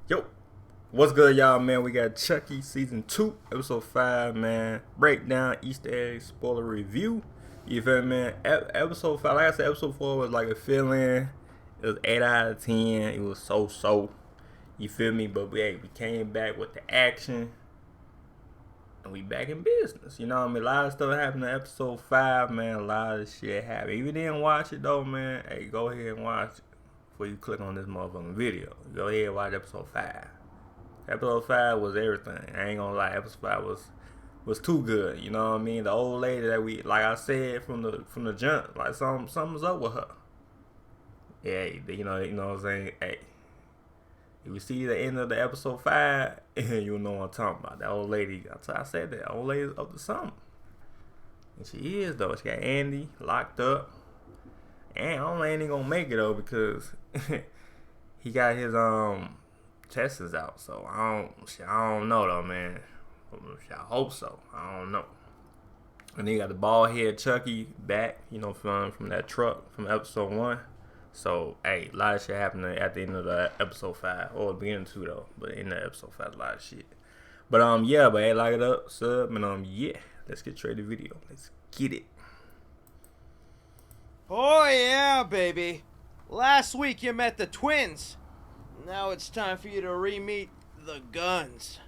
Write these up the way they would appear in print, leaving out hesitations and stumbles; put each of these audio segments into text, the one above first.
Yo, what's good, y'all, man? We got Chucky Season 2, Episode 5, man. Breakdown, Easter egg, spoiler review. You feel me, man? Episode 5, like I said, Episode 4 was like a feeling. It was 8 out of 10. It was so. You feel me? But we came back with the action. And we back in business. You know what I mean? A lot of stuff happened in Episode 5, man. A lot of shit happened. If you didn't watch it, though, man, hey, go ahead and watch it before you click on this motherfucking video. Go ahead and watch Episode 5. Episode 5 was everything. I ain't gonna lie, Episode 5 was too good. You know what I mean? The old lady that we, like I said from the jump, like something's up with her. Yeah, you know what I'm saying? Hey, if you see the end of the Episode 5, you know what I'm talking about. That old lady, I said that old lady's up to something. And she is though. She got Andy locked up. And I don't think Andy gonna make it though because he got his tests out, so I don't know though, man. I hope so. I don't know. And then you got the bald head Chucky back, you know, from that truck from Episode 1. So hey, a lot of shit happened at the end of the Episode 5, or the beginning 2 though, but in the Episode 5, a lot of shit. But yeah, but hey, like it up, sub, and yeah, let's get straight to the video. Let's get it. Oh yeah, baby. Last week you met the twins. Now it's time for you to re-meet the guns.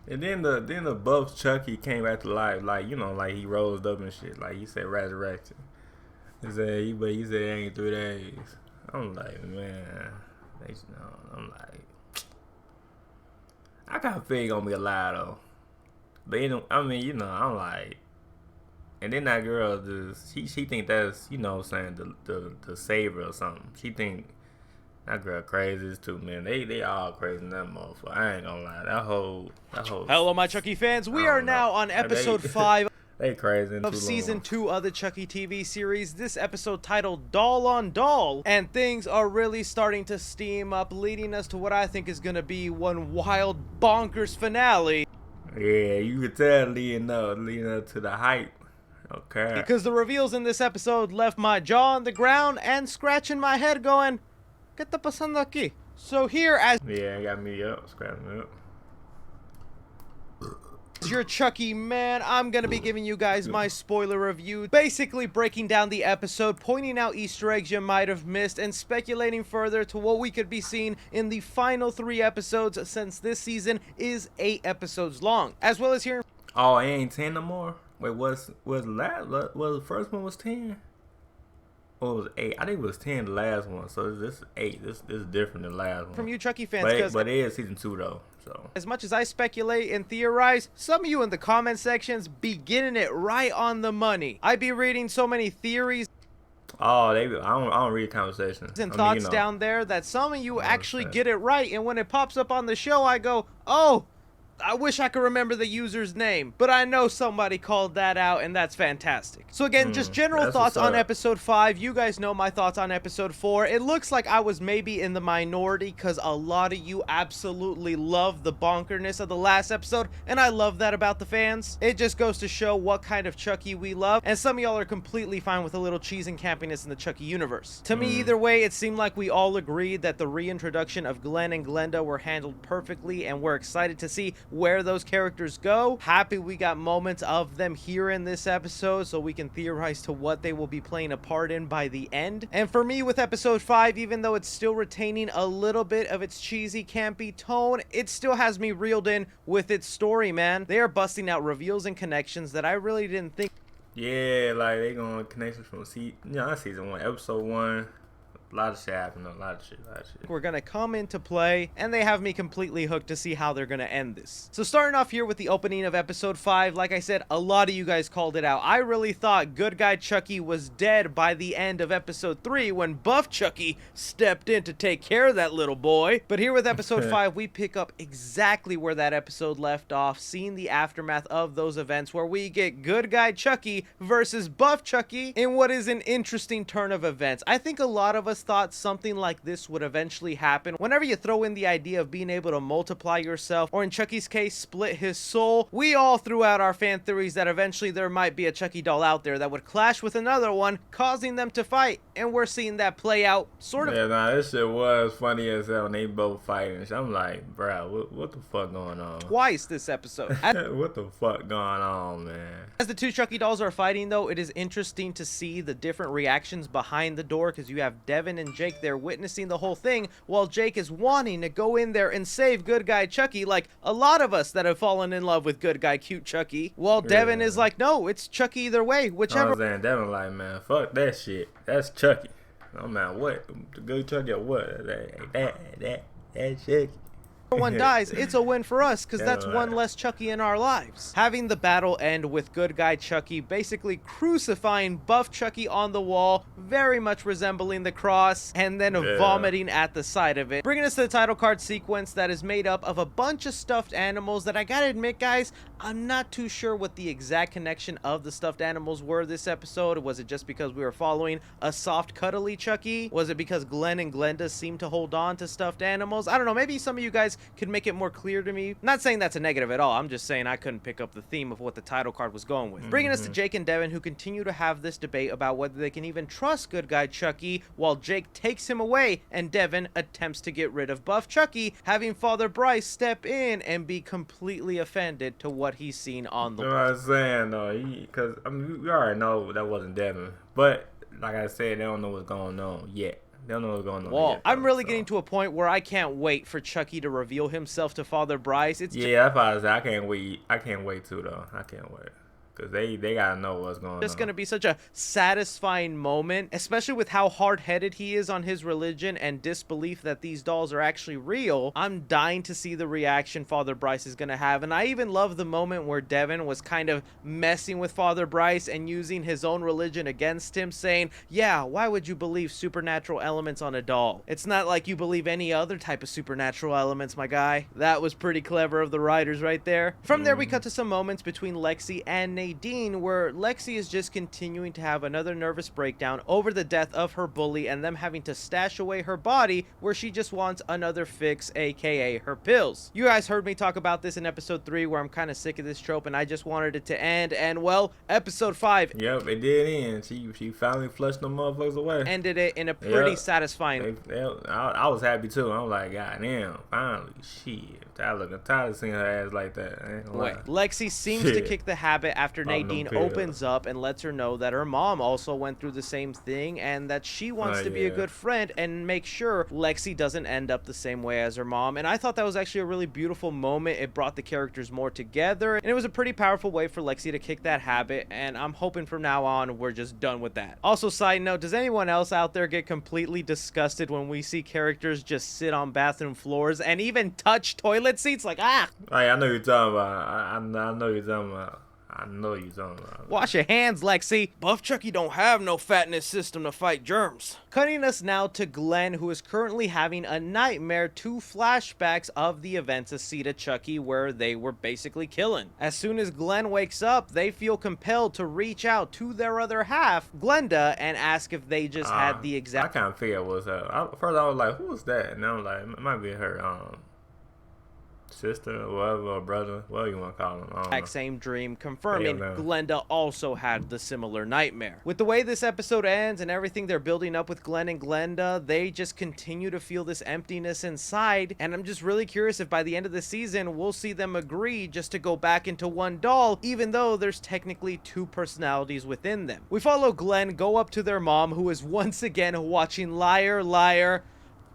And then the buff Chucky came back to life, like, you know, like he rose up and shit, like he said resurrection. He said it ain't 3 days. I'm like, man, I'm like, I kind of feel he gonna be alive though. But you know, I mean, you know, I'm like, and then that girl just she think that's, you know what I'm saying, the savior or something. She think that girl crazy too, man. They all crazy in that motherfucker. I ain't gonna lie. That whole. Hello, my Chucky fans. We are now on episode 5 they crazy of season 2 of the Chucky TV series. This episode titled Doll on Doll, and things are really starting to steam up, leading us to what I think is gonna be one wild bonkers finale. Yeah, you could tell leading up to the hype. Okay. Because the reveals in this episode left my jaw on the ground and scratching my head going, ¿Qué está pasando aquí? So here, as yeah, got me up, scratching me up. Your Chucky man, I'm gonna be giving you guys my spoiler review, basically breaking down the episode, pointing out Easter eggs you might have missed, and speculating further to what we could be seeing in the final 3 episodes, since this season is 8 episodes long, as well as hearing. Oh, it ain't 10 no more. Wait, was the first one was 10? Or was 8? I think it was 10 the last one. So this is 8. This is different than the last one. From you Chucky fans, but it is season 2 though. So as much as I speculate and theorize, some of you in the comment sections be getting it right on the money. I be reading so many theories. Oh, I don't read conversations And thoughts down there that some of you actually get it right, and when it pops up on the show, I go, oh, I wish I could remember the user's name, but I know somebody called that out, and that's fantastic. So again, just general thoughts on episode 5. You guys know my thoughts on episode 4. It looks like I was maybe in the minority because a lot of you absolutely love the bonkerness of the last episode, and I love that about the fans. It just goes to show what kind of Chucky we love, and some of y'all are completely fine with a little cheese and campiness in the Chucky universe. To me, either way, it seemed like we all agreed that the reintroduction of Glenn and Glenda were handled perfectly, and we're excited to see where those characters go. Happy we got moments of them here in this episode so we can theorize to what they will be playing a part in by the end. And for me, with episode 5, even though it's still retaining a little bit of its cheesy campy tone, it still has me reeled in with its story, man. They are busting out reveals and connections that I really didn't think. Yeah, like they going connections from not season 1, episode 1. A lot of shit happened, a lot of shit. We're gonna come into play, and they have me completely hooked to see how they're gonna end this. So starting off here with the opening of episode 5, like I said, a lot of you guys called it out. I really thought good guy Chucky was dead by the end of episode 3 when buff Chucky stepped in to take care of that little boy. But here with episode 5, we pick up exactly where that episode left off, seeing the aftermath of those events where we get good guy Chucky versus buff Chucky in what is an interesting turn of events. I think a lot of us us thought something like this would eventually happen. Whenever you throw in the idea of being able to multiply yourself, or in Chucky's case, split his soul, we all threw out our fan theories that eventually there might be a Chucky doll out there that would clash with another one, causing them to fight. And we're seeing that play out, sort of. Yeah, nah, this shit was funny as hell when they both fighting. I'm like, bro, what the fuck going on? Twice this episode. What the fuck going on, man? As the two Chucky dolls are fighting, though, it is interesting to see the different reactions behind the door, because you have Devin and Jake there witnessing the whole thing, while Jake is wanting to go in there and save good guy Chucky, like a lot of us that have fallen in love with good guy cute Chucky, while Devin is like, no, it's Chucky either way, whichever. I was saying, Devin like, man, fuck that shit. That's Chucky. No matter what, the good Chucky or what, that Chucky. One dies, it's a win for us, because that's one less Chucky in our lives. Having the battle end with good guy Chucky basically crucifying buff Chucky on the wall, very much resembling the cross, and then vomiting at the side of it, bringing us to the title card sequence that is made up of a bunch of stuffed animals that I gotta admit, guys, I'm not too sure what the exact connection of the stuffed animals were this episode. Was it just because we were following a soft, cuddly Chucky? Was it because Glenn and Glenda seemed to hold on to stuffed animals? I don't know, maybe some of you guys could make it more clear to me. Not saying that's a negative at all, I'm just saying I couldn't pick up the theme of what the title card was going with. Bringing us to Jake and Devin, who continue to have this debate about whether they can even trust good guy Chucky, while Jake takes him away and Devin attempts to get rid of buff Chucky, having Father Bryce step in and be completely offended to what he's seen on the wall. You know what I'm saying, though? Because, I mean, we already know that wasn't Devin, but like I said, they don't know what's going on yet. They don't know what's going on. Well, yet, I'm really getting to a point where I can't wait for Chucky to reveal himself to Father Bryce. It's that's why I said I can't wait. I can't wait too, though. I can't wait. Because they gotta know what's going on. It's going to be such a satisfying moment, especially with how hard-headed he is on his religion and disbelief that these dolls are actually real. I'm dying to see the reaction Father Bryce is going to have. And I even love the moment where Devin was kind of messing with Father Bryce and using his own religion against him, saying, yeah, why would you believe supernatural elements on a doll? It's not like you believe any other type of supernatural elements, my guy. That was pretty clever of the writers right there. From there, we cut to some moments between Lexi and Nadine, where Lexi is just continuing to have another nervous breakdown over the death of her bully and them having to stash away her body, where she just wants another fix, aka her pills. You guys heard me talk about this in episode 3, where I'm kind of sick of this trope and I just wanted it to end, and well, episode 5. Yep, it did end. She finally flushed them motherfuckers away. Ended it in a pretty satisfying. I was happy too. I'm like, god damn, finally, shit. I looking tired of seeing her ass like that. Wait, Lexi seems to kick the habit after Nadine opens up and lets her know that her mom also went through the same thing and that she wants to be a good friend and make sure Lexi doesn't end up the same way as her mom. And I thought that was actually a really beautiful moment. It brought the characters more together, and it was a pretty powerful way for Lexi to kick that habit, and I'm hoping from now on we're just done with that. Also, side note, does anyone else out there get completely disgusted when we see characters just sit on bathroom floors and even touch toilet seats? Like, ah! Hey, I know you're talking about. I know you're talking about. I know you're talking about. Wash your hands, Lexi. Buff Chucky don't have no fatness system to fight germs. Cutting us now to Glenn, who is currently having a nightmare, 2 flashbacks of the events of Sida Chucky, where they were basically killing. As soon as Glenn wakes up, they feel compelled to reach out to their other half, Glenda, and ask if they just had the exact. I kind of figured it was her. First, I was like, "Who was that?" And I was like, "It might be her." Sister or whatever, or brother, whatever you want to call them. Exact same dream, confirming Glenda also had the similar nightmare. With the way this episode ends and everything they're building up with Glenn and Glenda, they just continue to feel this emptiness inside, and I'm just really curious if by the end of the season we'll see them agree just to go back into one doll, even though there's technically 2 personalities within them. We follow Glenn go up to their mom, who is once again watching Liar Liar.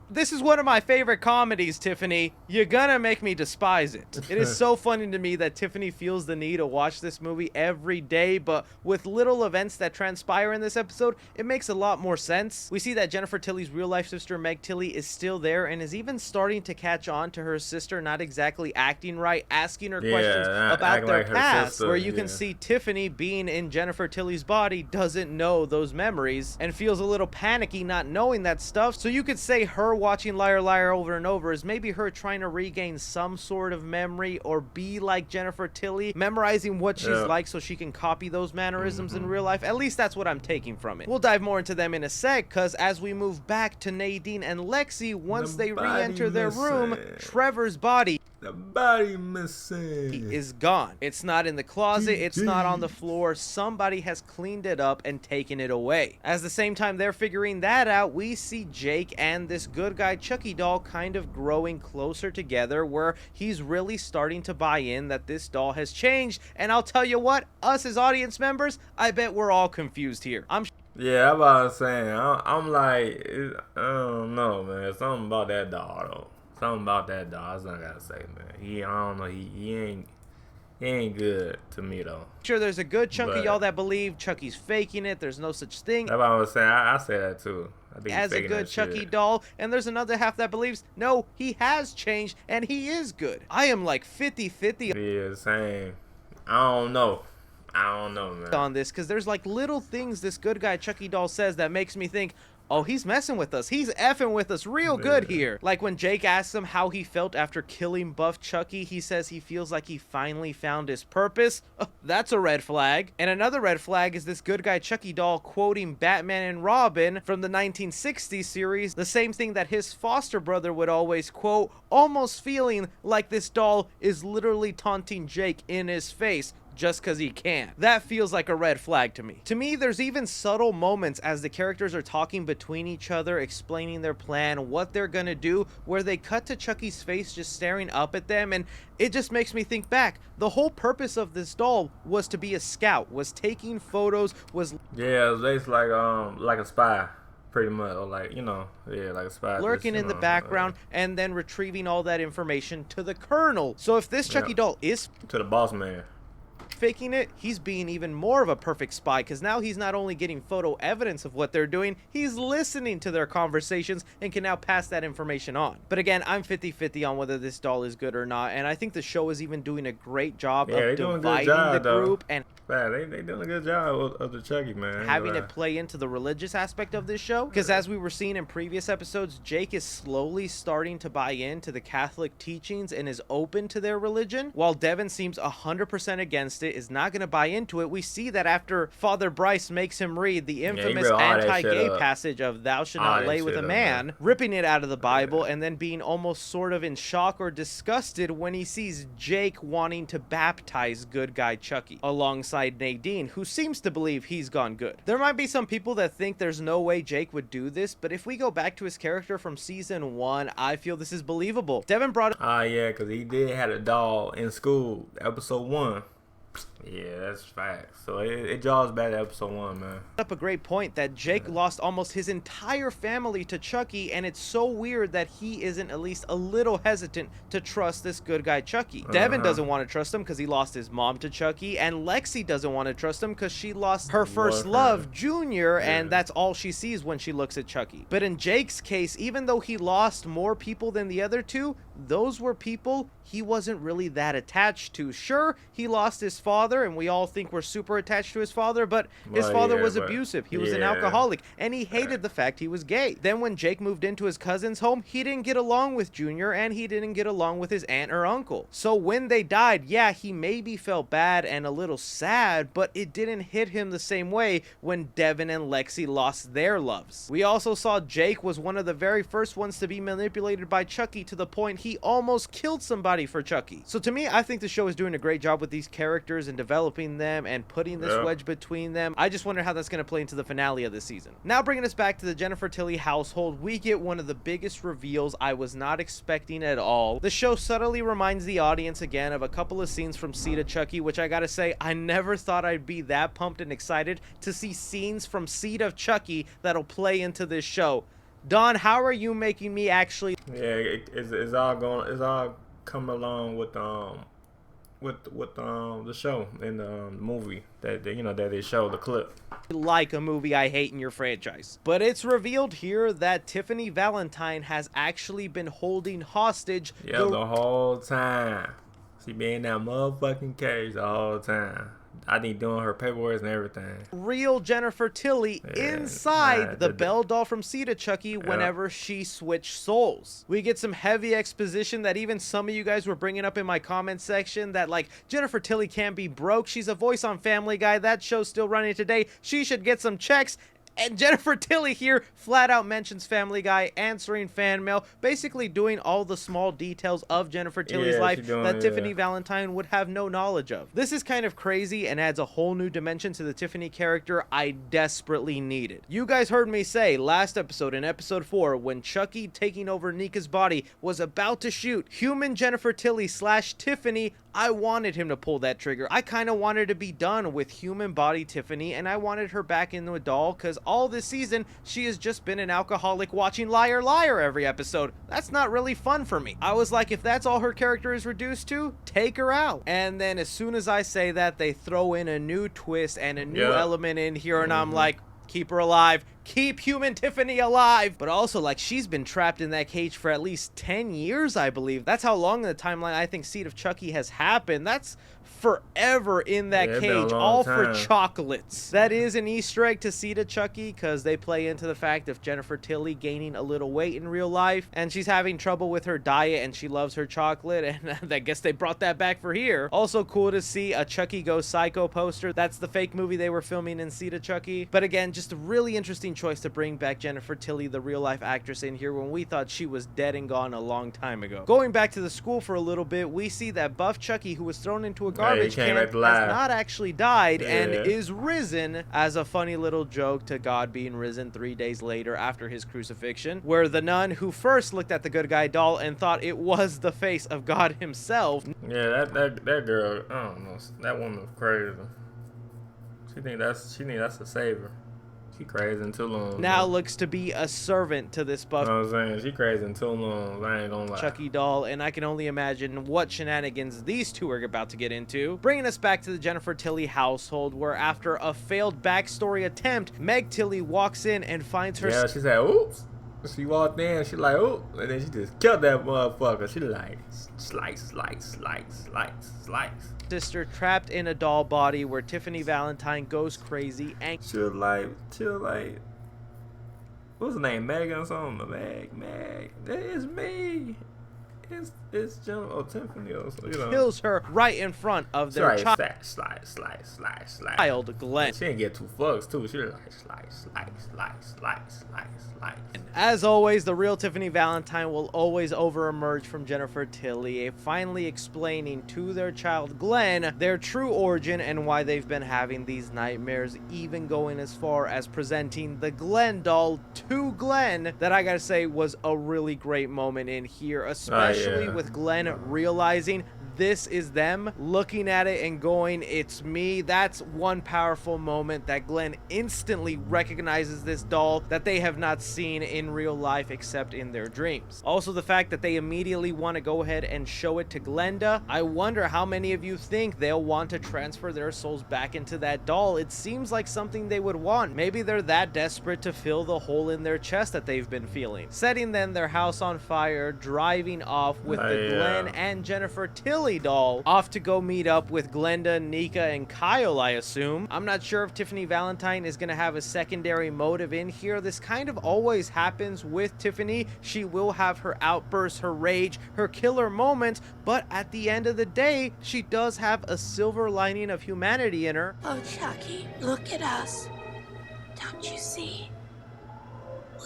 This is one of my favorite comedies, Tiffany. You're gonna make me despise it. It is so funny to me that Tiffany feels the need to watch this movie every day, but with little events that transpire in this episode, it makes a lot more sense. We see that Jennifer Tilly's real-life sister, Meg Tilly, is still there and is even starting to catch on to her sister not exactly acting right, asking her questions about their past, where you can see Tiffany, being in Jennifer Tilly's body, doesn't know those memories and feels a little panicky not knowing that stuff, so you could say her watching Liar Liar over and over is maybe her trying to regain some sort of memory or be like Jennifer Tilly, memorizing what she's like so she can copy those mannerisms in real life. At least that's what I'm taking from it. We'll dive more into them in a sec, because as we move back to Nadine and Lexi, once they re-enter their room, Trevor's body, the body missing, is gone. It's not in the closet, it's not on the floor. Somebody has cleaned it up and taken it away. At the same time they're figuring that out, we see Jake and this good guy Chucky doll kind of growing closer together, where he's really starting to buy in that this doll has changed. And I'll tell you what, us as audience members, I bet we're all confused here. Yeah, that's what I was saying. I'm like, I don't know, man. Something about that doll, though. Something about that doll. That's what I gotta say, man. I don't know. He ain't good to me, though. Sure, there's a good chunk of y'all that believe Chucky's faking it. There's no such thing. That's what I was saying. I say that, too. I think as a good Chucky doll, and there's another half that believes, no, he has changed, and he is good. I am like 50-50. Yeah, same. I don't know, man. On this, because there's like little things this good guy Chucky doll says that makes me think, oh, he's messing with us. He's effing with us real good here. Like when Jake asks him how he felt after killing Buff Chucky, he says he feels like he finally found his purpose. Oh, that's a red flag. And another red flag is this good guy Chucky doll quoting Batman and Robin from the 1960s series, the same thing that his foster brother would always quote, almost feeling like this doll is literally taunting Jake in his face just because he can. That feels like a red flag to me. To me, there's even subtle moments as the characters are talking between each other, explaining their plan, what they're gonna do, where they cut to Chucky's face just staring up at them, and it just makes me think back. The whole purpose of this doll was to be a scout, was taking photos, was... Yeah, it's like a spy. Pretty much, or like, you know, yeah, like a spy. Lurking in the background and then retrieving all that information to the Colonel. So if this Chucky doll is... to the boss man. Faking it, he's being even more of a perfect spy, because now he's not only getting photo evidence of what they're doing, he's listening to their conversations and can now pass that information on. But again, I'm 50-50 on whether this doll is good or not, and I think the show is even doing a great job of dividing the group and they doing a good job of the Chucky, man. Having it play into the religious aspect of this show, because as we were seeing in previous episodes, Jake is slowly starting to buy into the Catholic teachings and is open to their religion, while Devin seems 100% against it, is not going to buy into it. We see that after Father Bryce makes him read the infamous anti-gay passage of thou shalt not lay with a man, ripping it out of the Bible, and then being almost sort of in shock or disgusted when he sees Jake wanting to baptize good guy Chucky alongside Nadine, who seems to believe he's gone good. There might be some people that think there's no way Jake would do this, but if we go back to his character from season 1, I feel this is believable. Devin brought up yeah, because he did have a doll in school, episode 1. Yeah, that's facts. So it draws back to episode 1, man. Up a great point that Jake lost almost his entire family to Chucky, and it's so weird that he isn't at least a little hesitant to trust this good guy Chucky. Devin doesn't want to trust him because he lost his mom to Chucky, and Lexi doesn't want to trust him because she lost her first love, Junior, and that's all she sees when she looks at Chucky. But in Jake's case, even though he lost more people than the other two, those were people he wasn't really that attached to. Sure, he lost his father, and we all think we're super attached to his father, but his father was abusive. He was an alcoholic, and he hated the fact he was gay. Then when Jake moved into his cousin's home, he didn't get along with Junior, and he didn't get along with his aunt or uncle. So when they died, yeah, he maybe felt bad and a little sad, but it didn't hit him the same way when Devin and Lexi lost their loves. We also saw Jake was one of the very first ones to be manipulated by Chucky to the point he almost killed somebody for Chucky. So to me, I think the show is doing a great job with these characters and developing them and putting this wedge between them. I just wonder how that's going to play into the finale of this season. Now bringing us back to the Jennifer Tilly household, we get one of the biggest reveals I was not expecting at all. The show subtly reminds the audience again of a couple of scenes from Seed of Chucky, which I gotta say, I never thought I'd be that pumped and excited to see scenes from Seed of Chucky that'll play into this show. Don, how are you making me actually... Yeah, it's all coming along with the show and the movie that they show the clip. Like a movie I hate in your franchise. But it's revealed here that Tiffany Valentine has actually been holding hostage the whole time. She been in that motherfucking cage the whole time. I need doing her paperwork and everything. Real Jennifer Tilly inside the Belle doll from CHUCKY whenever she switched souls. We get some heavy exposition that even some of you guys were bringing up in my comment section, that like Jennifer Tilly can't be broke. She's a voice on Family Guy. That show's still running today. She should get some checks. And Jennifer Tilly here flat out mentions Family Guy, answering fan mail, basically doing all the small details of Jennifer Tilly's life that Tiffany Valentine would have no knowledge of. This is kind of crazy and adds a whole new dimension to the Tiffany character I desperately needed. You guys heard me say last episode, in episode 4, when Chucky taking over Nika's body was about to shoot human Jennifer Tilly / Tiffany, I wanted him to pull that trigger. I kind of wanted to be done with human body Tiffany, and I wanted her back into a doll, because all this season she has just been an alcoholic watching Liar Liar every episode. That's not really fun for me. I was like, if that's all her character is reduced to, take her out. And then as soon as I say that, they throw in a new twist and a new element in here, and I'm like, keep her alive. Keep human Tiffany alive. But also, like, she's been trapped in that cage for at least 10 years, I believe. That's how long in the timeline I think Seed of Chucky has happened. That's forever in that cage, all for chocolates. That is an Easter egg to Seed of Chucky, because they play into the fact of Jennifer Tilly gaining a little weight in real life, and she's having trouble with her diet, and she loves her chocolate, and I guess they brought that back for here. Also cool to see a Chucky Goes Psycho poster. That's the fake movie they were filming in Seed of Chucky. But again, just a really interesting choice to bring back Jennifer Tilly, the real life actress, in here when we thought she was dead and gone a long time ago. Going back to the school for a little bit, we see that buff Chucky, who was thrown into a garbage can, has not actually died and is risen, as a funny little joke to God being risen 3 days later after his crucifixion, where the nun who first looked at the good guy doll and thought it was the face of God himself. Yeah, that girl, I don't know, that woman was crazy. She think that's a savior. She crazy in too long. Now looks to be a servant to this buff. You know what I'm saying? She crazy in too long. I ain't gonna lie. Chucky doll, and I can only imagine what shenanigans these two are about to get into. Bringing us back to the Jennifer Tilly household, where after a failed backstory attempt, Meg Tilly walks in and finds her. Yeah, she said, oops. She walked in, she like, oh, and then she just killed that motherfucker. She like, slice, slice, slice, slice, slice. Sister trapped in a doll body, where Tiffany Valentine goes crazy and she'll like, what's her name? Megan or something? Meg. That is me. It's Jennifer or Tiffany or something, you know. Kills her right in front of their child. Slice. Glenn. She didn't get 2 fucks too. She like slice. As always, the real Tiffany Valentine will always over-emerge from Jennifer Tilly, finally explaining to their child Glenn their true origin and why they've been having these nightmares, even going as far as presenting the Glenn doll to Glenn. That, I gotta say, was a really great moment in here, especially with Glenn realizing this is them, looking at it and going, it's me. That's one powerful moment, that Glenn instantly recognizes this doll that they have not seen in real life except in their dreams. Also, the fact that they immediately want to go ahead and show it to Glenda. I wonder how many of you think they'll want to transfer their souls back into that doll. It seems like something they would want. Maybe they're that desperate to fill the hole in their chest that they've been feeling. Setting then their house on fire, driving off with the Glenn and Jennifer Tilly doll off to go meet up with Glenda, Nika, and Kyle, I assume. I'm not sure if Tiffany Valentine is going to have a secondary motive in here. This kind of always happens with Tiffany. She will have her outbursts, her rage, her killer moments, but at the end of the day, she does have a silver lining of humanity in her. Oh, Chucky, look at us. Don't you see?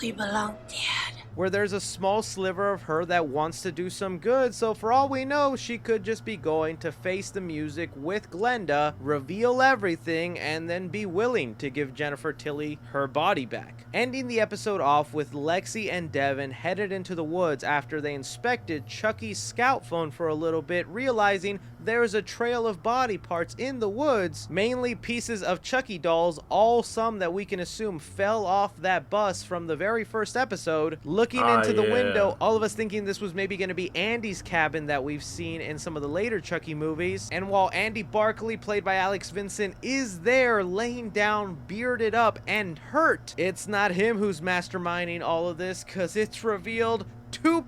We belong dead. Where there's a small sliver of her that wants to do some good, so for all we know, she could just be going to face the music with Glenda, reveal everything, and then be willing to give Jennifer Tilly her body back. Ending the episode off with Lexi and Devin headed into the woods after they inspected Chucky's scout phone for a little bit, realizing there's a trail of body parts in the woods, mainly pieces of Chucky dolls, all some that we can assume fell off that bus from the very first episode. Looking into the window, all of us thinking this was maybe going to be Andy's cabin that we've seen in some of the later Chucky movies. And while Andy Barkley, played by Alex Vincent, is there laying down, bearded up and hurt, it's not him who's masterminding all of this, because it's revealed to...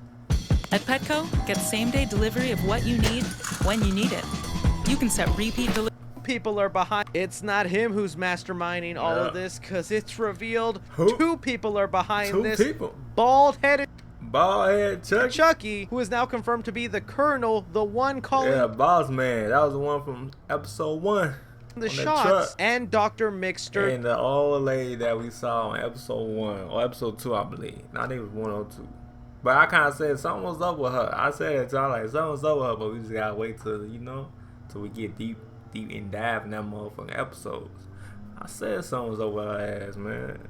At Petco, get same-day delivery of what you need when you need it. You can set repeat delivery. people are behind. It's not him who's masterminding all of this, because it's revealed two people are behind this. Bald-headed Chucky, who is now confirmed to be the Colonel, the one calling... Yeah, Boss Man. That was the one from episode 1. The shots, and Dr. Mixter. And the old lady that we saw on episode 1, or episode 2, I believe. I think it was 1 or 2. But I kind of said something was up with her. I said it to her, like, something was up with her, but we just gotta wait till, you know, till we get deep and dive in that motherfucking episodes. I said something was up with her ass, man.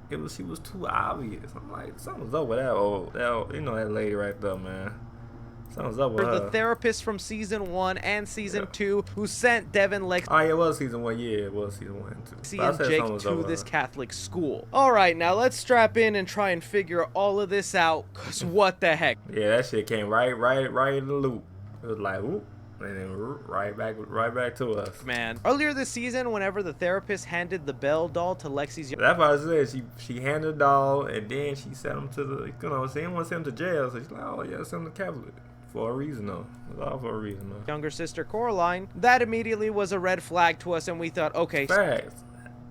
She was too obvious. I'm like, something's up with that old, you know, that lady right there, man. Something's up with her. The therapist from season 1 and season 2 who sent Devin Lex. Oh, yeah, it was season 1. Yeah, it was season 1 and 2. And Jake to this Catholic school. All right, now let's strap in and try and figure all of this out. Cause what the heck? Yeah, that shit came right in the loop. It was like, whoop. And then right back to us. Man, earlier this season, whenever the therapist handed the Belle doll to Lexi's... That's what I said. She handed the doll, and then she sent him to the... You know, she didn't want to send him to jail, so she's like, oh, yeah, send him to Catholic. For a reason, though. It was all for a reason, though. Younger sister, Coraline. That immediately was a red flag to us, and we thought, okay... Facts.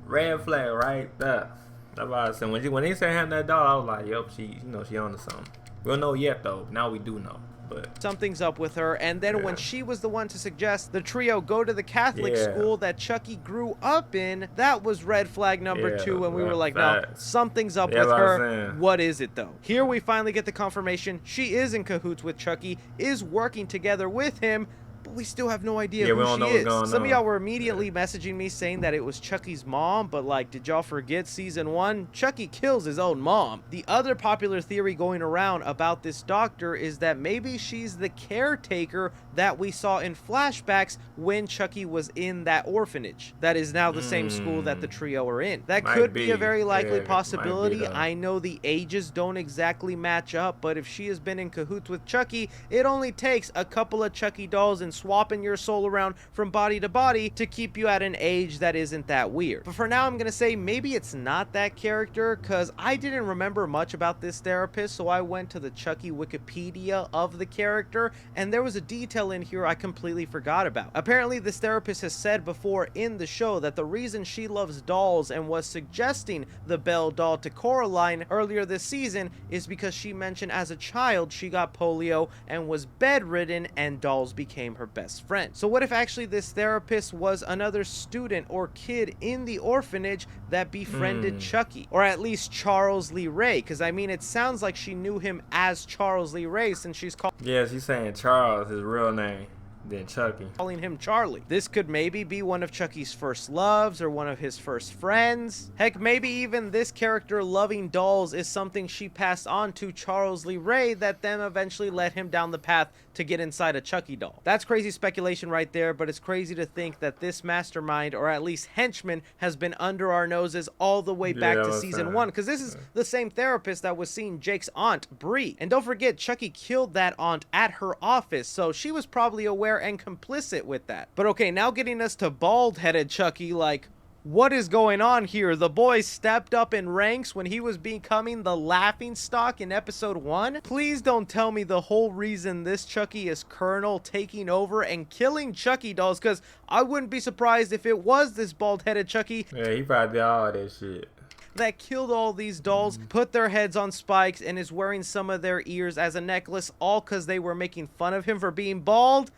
Red flag right there. That's what I said. When they said him that doll, I was like, yup, she on to something. We don't know yet, though. Now we do know. But something's up with her. And then when she was the one to suggest the trio go to the Catholic school that Chucky grew up in, that was red flag number 2, and we were like, no, something's up with her. What is it though? Here we finally get the confirmation she is in cahoots with Chucky, is working together with him, but we still have no idea who she is. Some of y'all were immediately messaging me saying that it was Chucky's mom, but like, did y'all forget season 1? Chucky kills his own mom. The other popular theory going around about this doctor is that maybe she's the caretaker that we saw in flashbacks when Chucky was in that orphanage. That is now the same school that the trio are in. That could be a very likely possibility. I know the ages don't exactly match up, but if she has been in cahoots with Chucky, it only takes a couple of Chucky dolls and swapping your soul around from body to body to keep you at an age that isn't that weird. But for now, I'm gonna say maybe it's not that character, because I didn't remember much about this therapist, so I went to the Chucky Wikipedia of the character, and there was a detail in here I completely forgot about. Apparently, this therapist has said before in the show that the reason she loves dolls and was suggesting the Belle doll to Coraline earlier this season is because she mentioned as a child she got polio and was bedridden, and dolls became her best friend. So what if actually this therapist was another student or kid in the orphanage that befriended Chucky, or at least Charles Lee Ray? Because I mean, it sounds like she knew him as Charles Lee Ray since she's called... Yeah, she's saying Charles, his real name. Then Chucky. Calling him Charlie. This could maybe be one of Chucky's first loves or one of his first friends. Heck, maybe even this character loving dolls is something she passed on to Charles Lee Ray that then eventually led him down the path to get inside a Chucky doll. That's crazy speculation right there, but it's crazy to think that this mastermind, or at least henchman, has been under our noses all the way back to season 1, because this is the same therapist that was seeing Jake's aunt, Bree. And don't forget, Chucky killed that aunt at her office, so she was probably aware and complicit with that. But okay, now getting us to bald-headed Chucky, like, what is going on here? The boy stepped up in ranks when he was becoming the laughingstock in episode 1. Please don't tell me the whole reason this Chucky is Colonel taking over and killing Chucky dolls, because I wouldn't be surprised if it was this bald-headed Chucky. Yeah, he probably did all that shit. That killed all these dolls, put their heads on spikes, and is wearing some of their ears as a necklace, all because they were making fun of him for being bald.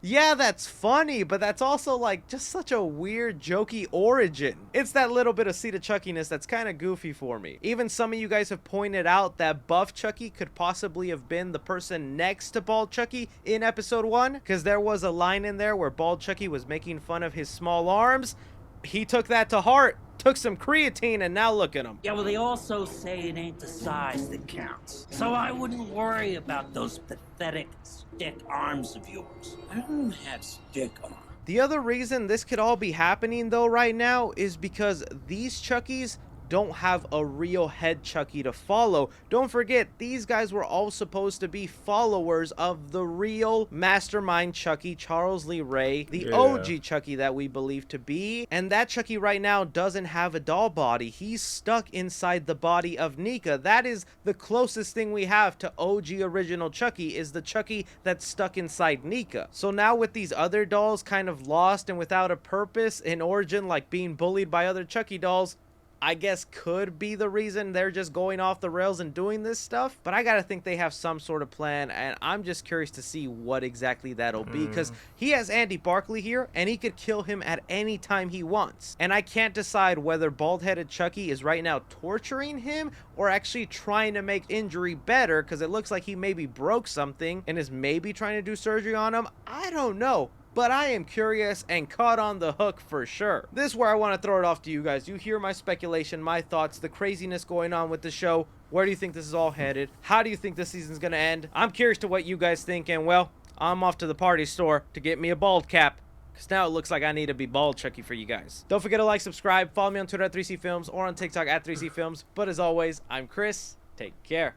Yeah, that's funny, but that's also like just such a weird, jokey origin. It's that little bit of seed of Chuckiness that's kind of goofy for me. Even some of you guys have pointed out that Buff Chucky could possibly have been the person next to Bald Chucky in episode 1, because there was a line in there where Bald Chucky was making fun of his small arms. He took that to heart, took some creatine, and now look at him. Yeah, well, they also say it ain't the size that counts. So I wouldn't worry about those pathetic stick arms of yours. I don't have stick arms. The other reason this could all be happening though right now is because these Chuckies don't have a real head Chucky to follow. Don't forget, these guys were all supposed to be followers of the real mastermind Chucky, Charles Lee Ray, the OG Chucky that we believe to be. And that Chucky right now doesn't have a doll body. He's stuck inside the body of Nika. That is the closest thing we have to OG original Chucky, is the Chucky that's stuck inside Nika. So now with these other dolls kind of lost and without a purpose in origin, like being bullied by other Chucky dolls, I guess could be the reason they're just going off the rails and doing this stuff. But I gotta think they have some sort of plan, and I'm just curious to see what exactly that'll be, because he has Andy Barkley here and he could kill him at any time he wants. And I can't decide whether bald-headed Chucky is right now torturing him or actually trying to make injury better, because it looks like he maybe broke something and is maybe trying to do surgery on him. I don't know, but I am curious and caught on the hook for sure. This is where I want to throw it off to you guys. You hear my speculation, my thoughts, the craziness going on with the show. Where do you think this is all headed? How do you think this season's going to end? I'm curious to what you guys think, and well, I'm off to the party store to get me a bald cap, because now it looks like I need to be bald Chucky for you guys. Don't forget to like, subscribe, follow me on Twitter at 3CFilms or on TikTok at 3CFilms. But as always, I'm Chris. Take care.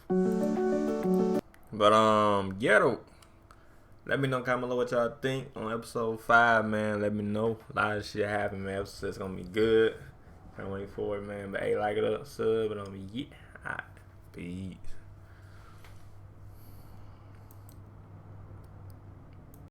But yeah though. Let me know, comment below what y'all think on episode 5, man. Let me know. A lot of shit happened, man. Episode's gonna be good. Can't wait for it, man. But hey, like it up, sub, but yeah. Alright. Peace.